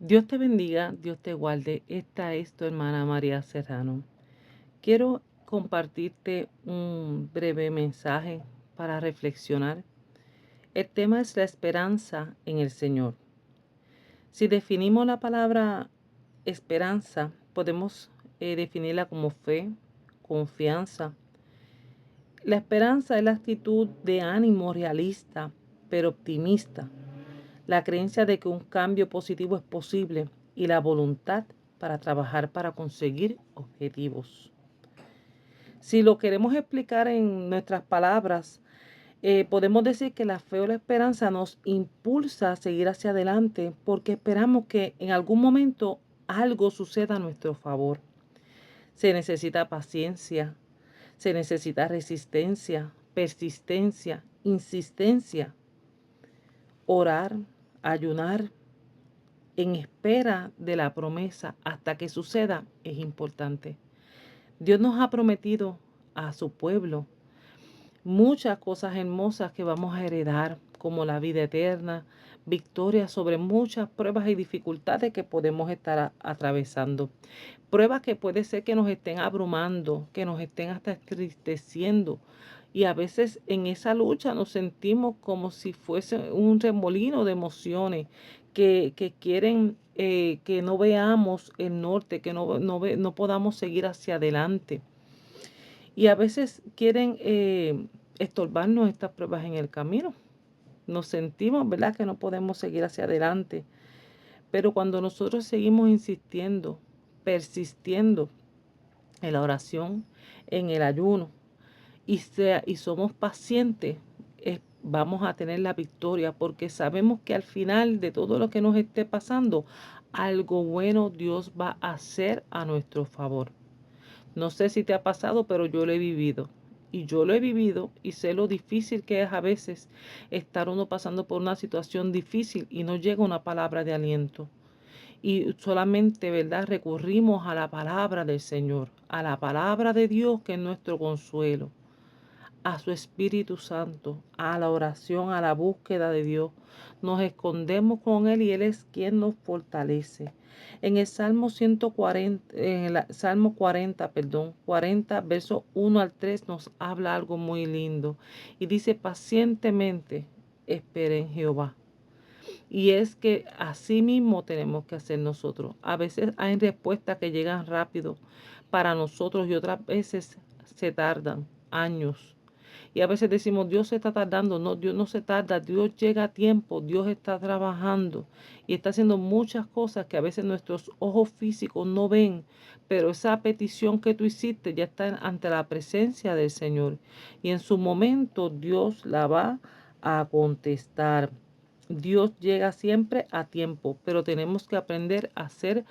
Dios te bendiga, Dios te guarde. Esta es tu hermana María Serrano. Quiero compartirte un breve mensaje para reflexionar. El tema es la esperanza en el Señor. Si definimos la palabra esperanza, podemos definirla como fe, confianza. La esperanza es la actitud de ánimo realista, pero optimista. La creencia de que un cambio positivo es posible y la voluntad para trabajar para conseguir objetivos. Si lo queremos explicar en nuestras palabras, podemos decir que la fe o la esperanza nos impulsa a seguir hacia adelante porque esperamos que en algún momento algo suceda a nuestro favor. Se necesita paciencia, se necesita resistencia, persistencia, insistencia, orar, ayunar, en espera de la promesa hasta que suceda es importante. Dios nos ha prometido a su pueblo muchas cosas hermosas que vamos a heredar, como la vida eterna, victoria sobre muchas pruebas y dificultades que podemos estar atravesando. Pruebas que puede ser que nos estén abrumando, que nos estén hasta entristeciendo. Y a veces en esa lucha nos sentimos como si fuese un remolino de emociones que quieren que no veamos el norte, que no podamos seguir hacia adelante. Y a veces quieren estorbarnos estas pruebas en el camino. Nos sentimos, ¿verdad?, que no podemos seguir hacia adelante. Pero cuando nosotros seguimos insistiendo, persistiendo en la oración, en el ayuno, y somos pacientes, vamos a tener la victoria porque sabemos que al final de todo lo que nos esté pasando, algo bueno Dios va a hacer a nuestro favor. No sé si te ha pasado, pero yo lo he vivido. Y yo lo he vivido y sé lo difícil que es a veces estar uno pasando por una situación difícil y no llega una palabra de aliento. Y solamente, ¿verdad?, recurrimos a la palabra del Señor, a la palabra de Dios que es nuestro consuelo, a su Espíritu Santo, a la oración, a la búsqueda de Dios. Nos escondemos con Él y Él es quien nos fortalece. En el Salmo 140, en el Salmo 40, 40, versos 1 al 3 nos habla algo muy lindo. Y dice, pacientemente esperen en Jehová. Y es que así mismo tenemos que hacer nosotros. A veces hay respuestas que llegan rápido para nosotros y otras veces se tardan años. Y a veces decimos, Dios se está tardando. No, Dios no se tarda. Dios llega a tiempo. Dios está trabajando y está haciendo muchas cosas que a veces nuestros ojos físicos no ven. Pero esa petición que tú hiciste ya está ante la presencia del Señor. Y en su momento Dios la va a contestar. Dios llega siempre a tiempo, pero tenemos que aprender a ser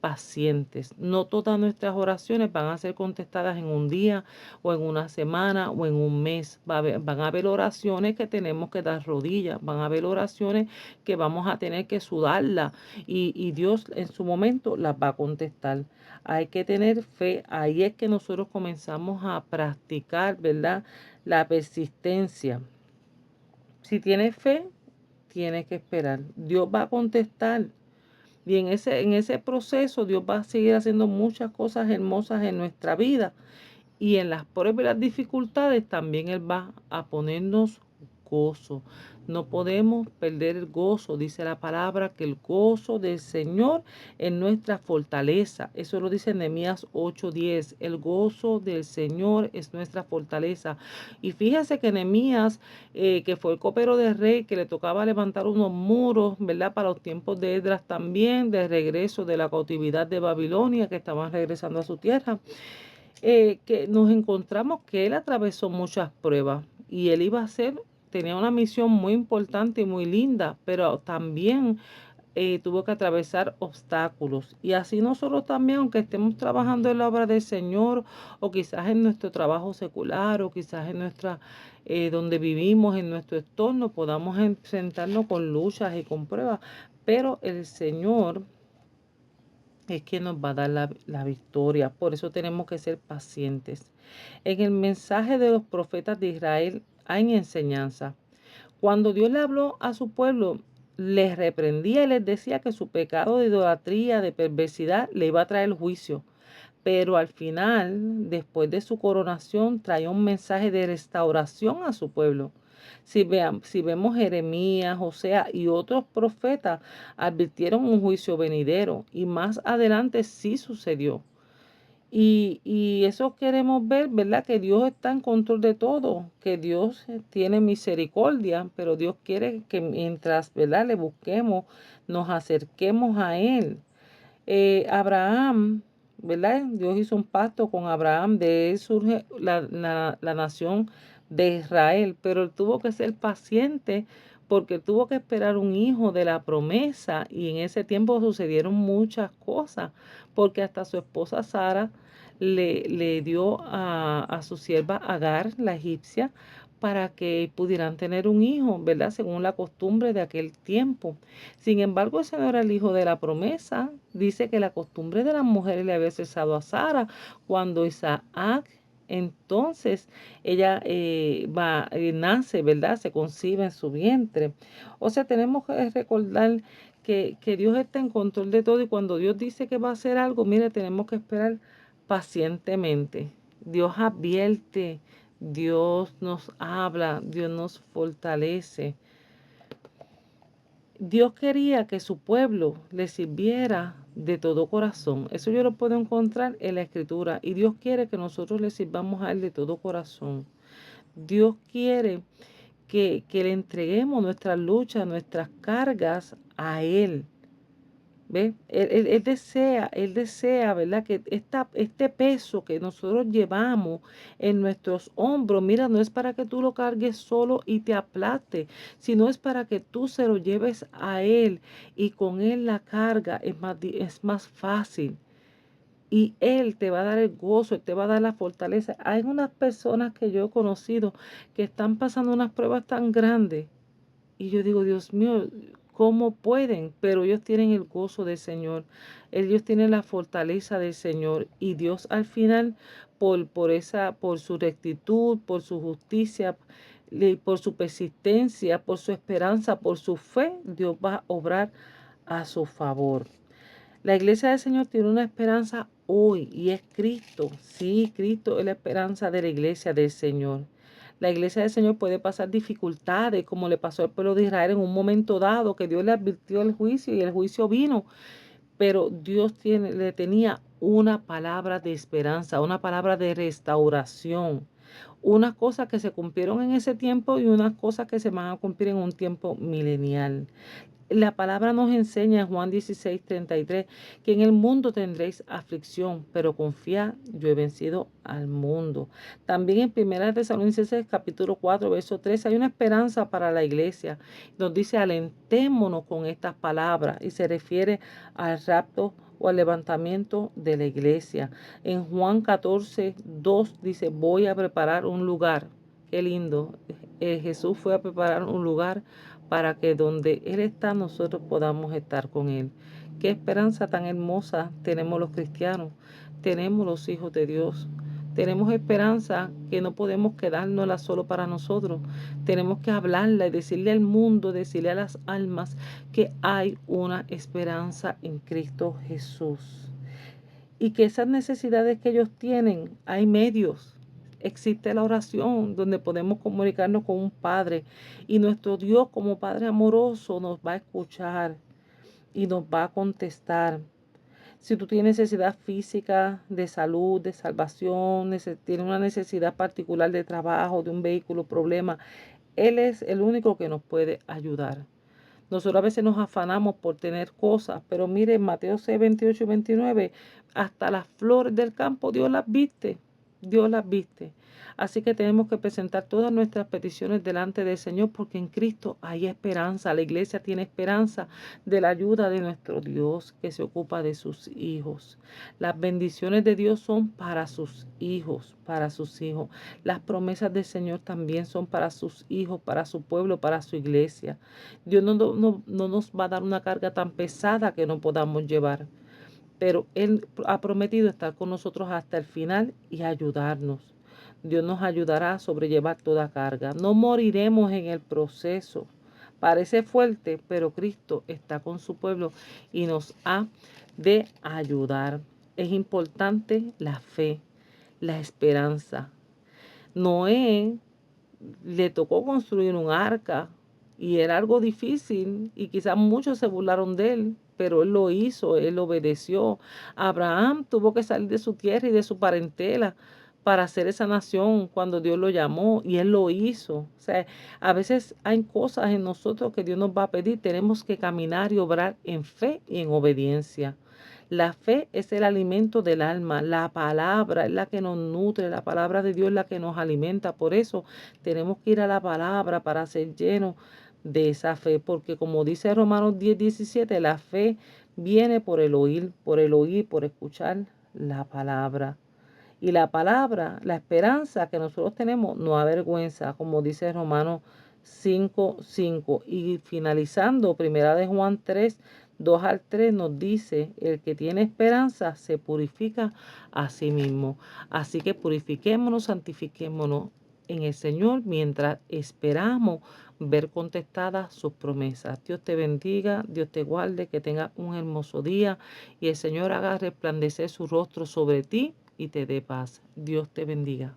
pacientes. No todas nuestras oraciones van a ser contestadas en un día o en una semana o en un mes. Van a haber oraciones que tenemos que dar rodillas, van a haber oraciones que vamos a tener que sudarla y Dios en su momento las va a contestar. Hay que tener fe. Ahí es que nosotros comenzamos a practicar, ¿verdad?, la persistencia. Si tienes fe, tienes que esperar. Dios va a contestar. Y en ese proceso Dios va a seguir haciendo muchas cosas hermosas en nuestra vida. Y en las pruebas y las dificultades también Él va a ponernos gozo. No podemos perder el gozo. Dice la palabra que el gozo del Señor es nuestra fortaleza. Eso lo dice Nehemías 8:10. El gozo del Señor es nuestra fortaleza. Y fíjese que Nehemías, que fue el copero del rey, que le tocaba levantar unos muros, ¿verdad?, para los tiempos de Esdras también, de regreso de la cautividad de Babilonia, que estaban regresando a su tierra, que nos encontramos que él atravesó muchas pruebas y él iba a ser, tenía una misión muy importante y muy linda, pero también tuvo que atravesar obstáculos. Y así nosotros también, aunque estemos trabajando en la obra del Señor, o quizás en nuestro trabajo secular, o quizás en nuestra, donde vivimos, en nuestro entorno, podamos enfrentarnos con luchas y con pruebas. Pero el Señor es que nos va a dar la victoria. Por eso tenemos que ser pacientes. En el mensaje de los profetas de Israel hay enseñanza. Cuando Dios le habló a su pueblo, les reprendía y les decía que su pecado de idolatría, de perversidad, le iba a traer juicio. Pero al final, después de su coronación, traía un mensaje de restauración a su pueblo. Si vemos Jeremías, Josea y otros profetas, advirtieron un juicio venidero y más adelante sí sucedió. Y eso queremos ver, ¿verdad? Que Dios está en control de todo, que Dios tiene misericordia, pero Dios quiere que mientras, ¿verdad? Le busquemos, nos acerquemos a Él. Abraham, ¿verdad? Dios hizo un pacto con Abraham, de él surge la nación de Israel, pero él tuvo que ser paciente porque tuvo que esperar un hijo de la promesa y en ese tiempo sucedieron muchas cosas, porque hasta su esposa Sara le dio a su sierva Agar, la egipcia, para que pudieran tener un hijo, ¿verdad? Según la costumbre de aquel tiempo. Sin embargo, ese no era el hijo de la promesa. Dice que la costumbre de las mujeres le había cesado a Sara cuando Isaac, entonces ella nace, ¿verdad? Se concibe en su vientre. O sea, tenemos que recordar que Dios está en control de todo y cuando Dios dice que va a hacer algo, mire, tenemos que esperar pacientemente. Dios advierte, Dios nos habla, Dios nos fortalece. Dios quería que su pueblo le sirviera de todo corazón. Eso yo lo puedo encontrar en la Escritura. Y Dios quiere que nosotros le sirvamos a Él de todo corazón. Dios quiere que le entreguemos nuestras luchas, nuestras cargas a Él. ¿Ve? Él desea, ¿verdad? Que este peso que nosotros llevamos en nuestros hombros, mira, no es para que tú lo cargues solo y te aplaste, sino es para que tú se lo lleves a Él y con Él la carga es más fácil. Y Él te va a dar el gozo, Él te va a dar la fortaleza. Hay unas personas que yo he conocido que están pasando unas pruebas tan grandes y yo digo, Dios mío, ¿cómo pueden? Pero ellos tienen el gozo del Señor, ellos tienen la fortaleza del Señor y Dios al final, por su rectitud, por su justicia, por su persistencia, por su esperanza, por su fe, Dios va a obrar a su favor. La iglesia del Señor tiene una esperanza hoy y es Cristo. Sí, Cristo es la esperanza de la iglesia del Señor. La iglesia del Señor puede pasar dificultades como le pasó al pueblo de Israel en un momento dado que Dios le advirtió el juicio y el juicio vino, pero le tenía una palabra de esperanza, una palabra de restauración, unas cosas que se cumplieron en ese tiempo y unas cosas que se van a cumplir en un tiempo milenial. La palabra nos enseña en Juan 16:33 que en el mundo tendréis aflicción, pero confía, yo he vencido al mundo. También en 1 Tesalonicenses capítulo 4, verso 13 hay una esperanza para la iglesia. Nos dice alentémonos con estas palabras y se refiere al rapto o al levantamiento de la iglesia. En Juan 14:2 dice voy a preparar un lugar. Qué lindo. Jesús fue a preparar un lugar para que donde Él está nosotros podamos estar con Él. Qué esperanza tan hermosa tenemos los cristianos, tenemos los hijos de Dios. Tenemos esperanza que no podemos quedárnosla solo para nosotros. Tenemos que hablarla y decirle al mundo, decirle a las almas que hay una esperanza en Cristo Jesús y que esas necesidades que ellos tienen, hay medios. Existe la oración donde podemos comunicarnos con un Padre y nuestro Dios como Padre amoroso nos va a escuchar y nos va a contestar. Si tú tienes necesidad física, de salud, de salvación, tienes una necesidad particular de trabajo, de un vehículo, problema, Él es el único que nos puede ayudar. Nosotros a veces nos afanamos por tener cosas, pero mire, en Mateo 6, 28 y 29, hasta las flores del campo Dios las viste, Dios las viste. Así que tenemos que presentar todas nuestras peticiones delante del Señor porque en Cristo hay esperanza. La iglesia tiene esperanza de la ayuda de nuestro Dios que se ocupa de sus hijos. Las bendiciones de Dios son para sus hijos, para sus hijos. Las promesas del Señor también son para sus hijos, para su pueblo, para su iglesia. Dios no nos va a dar una carga tan pesada que no podamos llevar, pero Él ha prometido estar con nosotros hasta el final y ayudarnos. Dios nos ayudará a sobrellevar toda carga. No moriremos en el proceso. Parece fuerte, pero Cristo está con su pueblo y nos ha de ayudar. Es importante la fe, la esperanza. Noé le tocó construir un arca y era algo difícil y quizás muchos se burlaron de él, pero él lo hizo, él obedeció. Abraham tuvo que salir de su tierra y de su parentela para hacer esa nación cuando Dios lo llamó y él lo hizo. O sea, a veces hay cosas en nosotros que Dios nos va a pedir, tenemos que caminar y obrar en fe y en obediencia. La fe es el alimento del alma, la palabra es la que nos nutre, la palabra de Dios es la que nos alimenta. Por eso tenemos que ir a la palabra para ser llenos de esa fe, porque como dice Romanos 10:17, la fe viene por el oír, por escuchar la palabra. Y la palabra, la esperanza que nosotros tenemos, no avergüenza, como dice Romanos 5:5. Y finalizando, primera de Juan 3:2 al 3 nos dice, el que tiene esperanza se purifica a sí mismo. Así que purifiquémonos, santifiquémonos en el Señor mientras esperamos ver contestadas sus promesas. Dios te bendiga, Dios te guarde, que tengas un hermoso día y el Señor haga resplandecer su rostro sobre ti y te dé paz. Dios te bendiga.